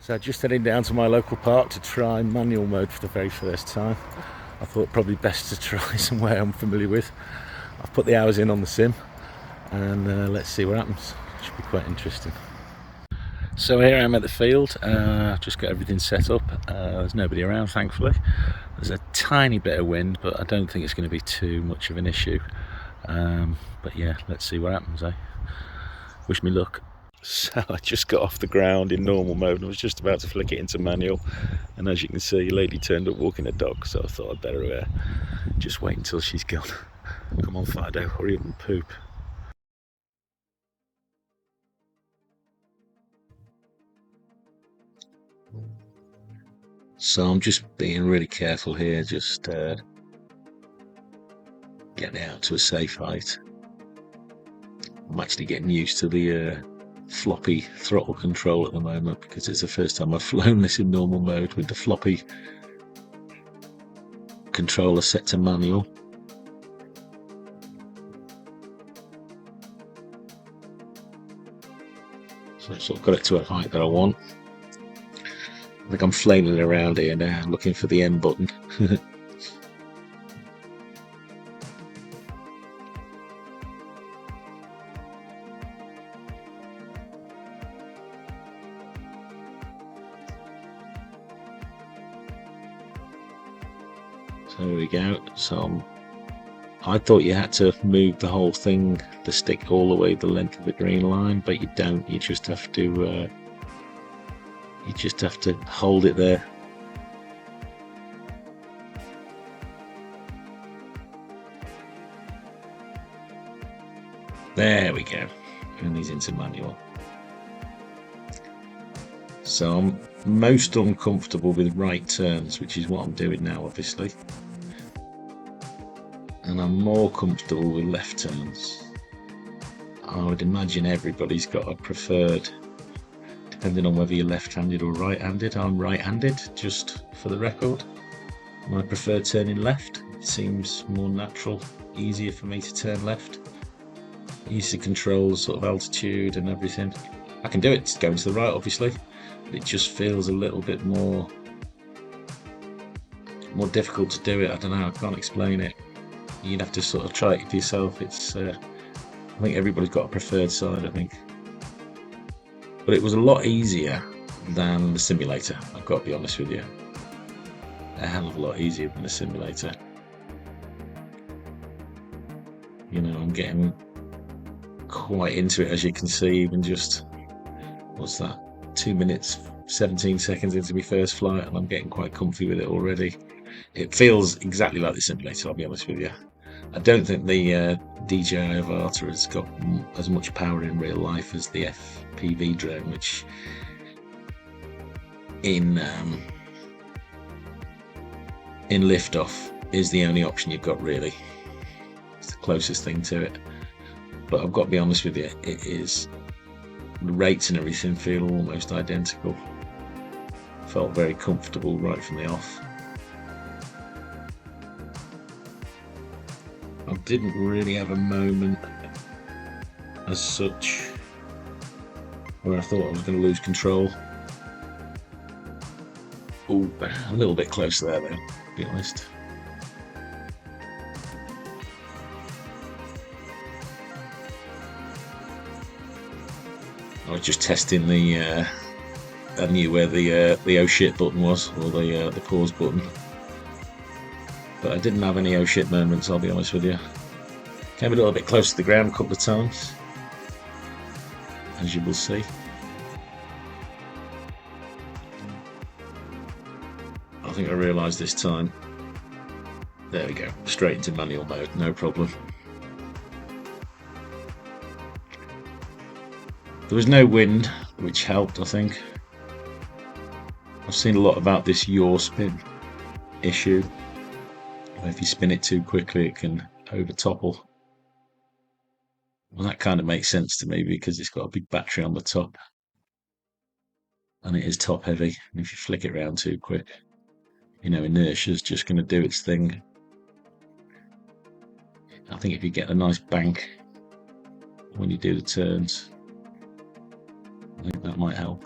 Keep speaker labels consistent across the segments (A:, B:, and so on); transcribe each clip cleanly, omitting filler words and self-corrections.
A: So just heading down to my local park to try manual mode for the very first time. I thought probably best to try somewhere I'm familiar with. I've put the hours in on the sim and let's see what happens. Should be quite interesting. So here I am at the field. I've just got everything set up. There's nobody around, thankfully. There's a tiny bit of wind, but I don't think it's going to be too much of an issue. But yeah, let's see what happens, eh? Wish me luck. So I just got off the ground in normal mode and I was just about to flick it into manual, and as you can see, a lady turned up walking a dog, so I thought I'd better just wait until she's gone. Come on, Fido, hurry up and poop. So I'm just being really careful here, just getting out to a safe height. I'm actually getting used to the floppy throttle control at the moment, because it's the first time I've flown this in normal mode with the floppy controller set to manual. So I've sort of got it to a height that I want. I think I'm flailing around here now, looking for the M button. So there we go. So I thought you had to move the whole thing, the stick, all the way the length of the green line, but you don't. You just have to hold it there. There we go. And he's into manual. So I'm most uncomfortable with right turns, which is what I'm doing now, obviously. And I'm more comfortable with left turns. I would imagine everybody's got a preferred, depending on whether you're left-handed or right-handed. I'm right-handed, just for the record. My preferred turning left. It seems more natural, easier for me to turn left. Easy to control sort of altitude and everything. I can do it going to the right, obviously, but it just feels a little bit more difficult to do it. I don't know, I can't explain it. You'd have to sort of try it for yourself. It's I think everybody's got a preferred side, I think. But it was a lot easier than the simulator, I've got to be honest with you. A hell of a lot easier than the simulator. You know, I'm getting quite into it, as you can see. Even just, what's that, 2 minutes 17 seconds into my first flight, and I'm getting quite comfy with it already. It feels exactly like the simulator, I'll be honest with you. I don't think the DJI Avata has got as much power in real life as the FPV drone, which in liftoff is the only option you've got, really. It's the closest thing to it. But I've got to be honest with you, it is, the rates and everything feel almost identical. Felt very comfortable right from the off. I didn't really have a moment as such where I thought I was going to lose control. Oh, a little bit close there though, to be honest. I was just testing I knew where the oh shit button was, or the pause button. But I didn't have any oh shit moments, I'll be honest with you. Came a little bit close to the ground a couple of times, as you will see. I think I realised this time. There we go, straight into manual mode, no problem. There was no wind, which helped, I think. I've seen a lot about this yaw spin issue. If you spin it too quickly, it can overtopple. Well, that kind of makes sense to me because it's got a big battery on the top, and it is top heavy. And if you flick it around too quick, you know, inertia is just going to do its thing. I think if you get a nice bank when you do the turns, I think that might help.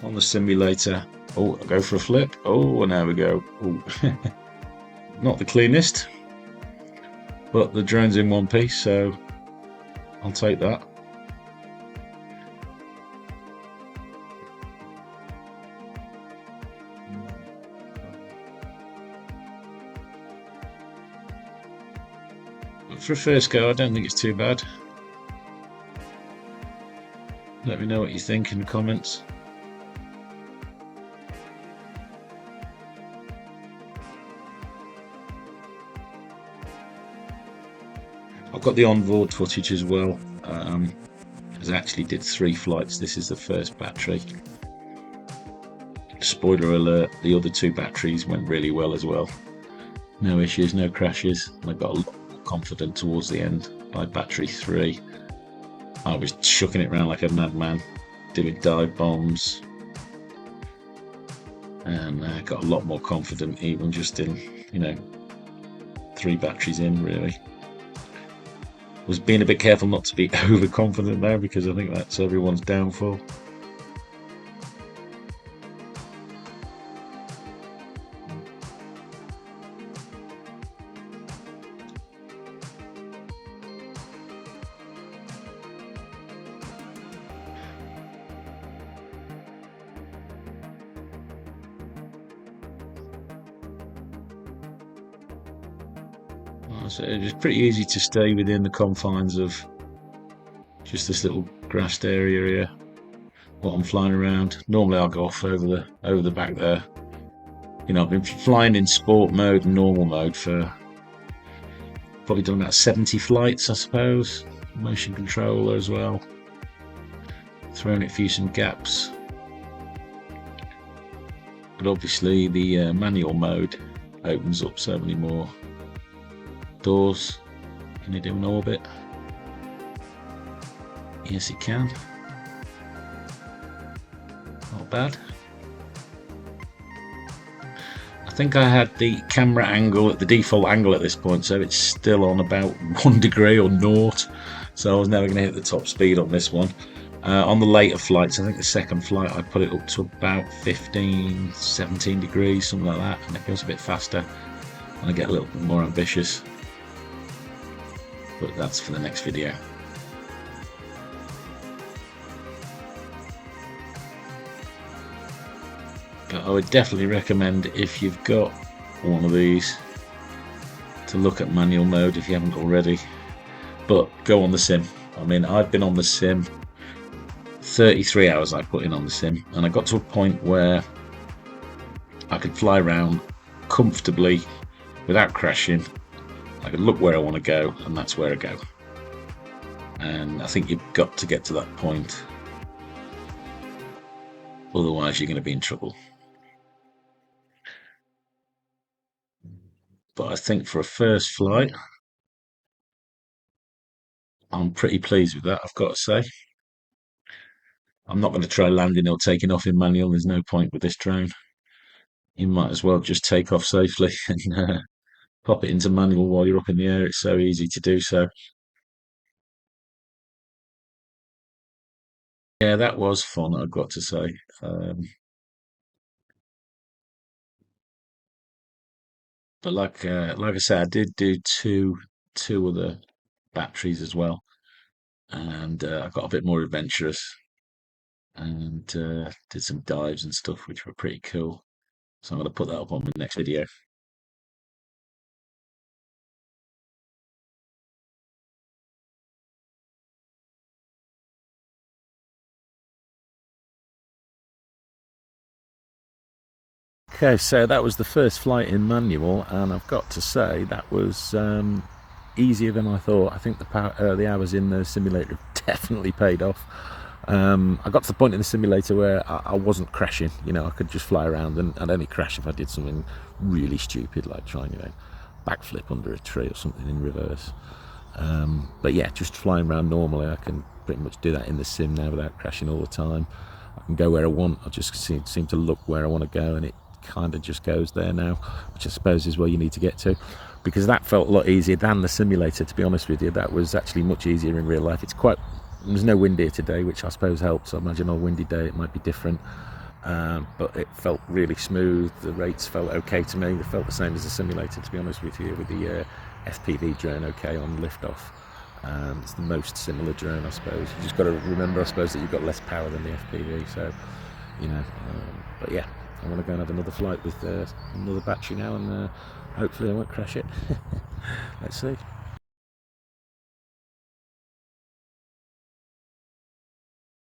B: on the simulator. Oh, I'll go for a flip. Oh, and there we go. Oh. Not the cleanest, but the drone's in one piece, so I'll take that. But for a first go, I don't think it's too bad. Let me know what you think in the comments. I've got the onboard footage as well. I actually did 3 flights. This is the first battery. Spoiler alert, the other 2 batteries went really well as well. No issues, no crashes. I got a lot more confident towards the end. By battery 3, I was chucking it around like a madman, doing dive bombs, and I got a lot more confident even just in, 3 batteries in, really. Was being a bit careful not to be overconfident there, because I think that's everyone's downfall. So it's pretty easy to stay within the confines of just this little grassed area here while I'm flying around. Normally I'll go off over the back there. I've been flying in sport mode and normal mode for probably done about 70 flights, I suppose. Motion controller as well. Thrown it through some gaps. But obviously the manual mode opens up so many more doors. Can you do an orbit? Yes, it can. Not bad. I think I had the camera angle at the default angle at this point, so it's still on about 1 degree or naught, so I was never going to hit the top speed on this one. On the later flights, I think the second flight I put it up to about 15, 17 degrees, something like that, and it goes a bit faster and I get a little bit more ambitious. But that's for the next video. But I would definitely recommend, if you've got one of these, to look at manual mode if you haven't already. But go on the sim. I mean, I've been on the sim 33 hours I put in on the sim, and I got to a point where I could fly around comfortably without crashing. I can look where I want to go, and that's where I go. And I think you've got to get to that point, otherwise you're going to be in trouble. But I think for a first flight, I'm pretty pleased with that, I've got to say. I'm not going to try landing or taking off in manual. There's no point with this drone. You might as well just take off safely and pop it into manual while you're up in the air. It's so easy to do so. Yeah, that was fun, I've got to say. But like I said, I did do two other batteries as well, and I got a bit more adventurous and did some dives and stuff, which were pretty cool. So I'm going to put that up on the next video.
A: Okay, so that was the first flight in manual, and I've got to say that was easier than I thought. I think the hours in the simulator definitely paid off. I got to the point in the simulator where I wasn't crashing. I could just fly around, and I'd only crash if I did something really stupid, like trying, backflip under a tree or something in reverse. But yeah, just flying around normally, I can pretty much do that in the sim now without crashing all the time. I can go where I want. I just seem to look where I want to go, and it kind of just goes there now, which I suppose is where you need to get to, because that felt a lot easier than the simulator, to be honest with you. That was actually much easier in real life. There's no wind here today, which I suppose helps. I imagine on a windy day it might be different, but it felt really smooth. The rates felt okay to me. They felt the same as the simulator, to be honest with you, with the FPV drone okay on liftoff. It's the most similar drone, I suppose. You just got to remember, I suppose, that you've got less power than the FPV, so you know. But yeah, I want to go and have another flight with another battery now, and hopefully I won't crash it. Let's see.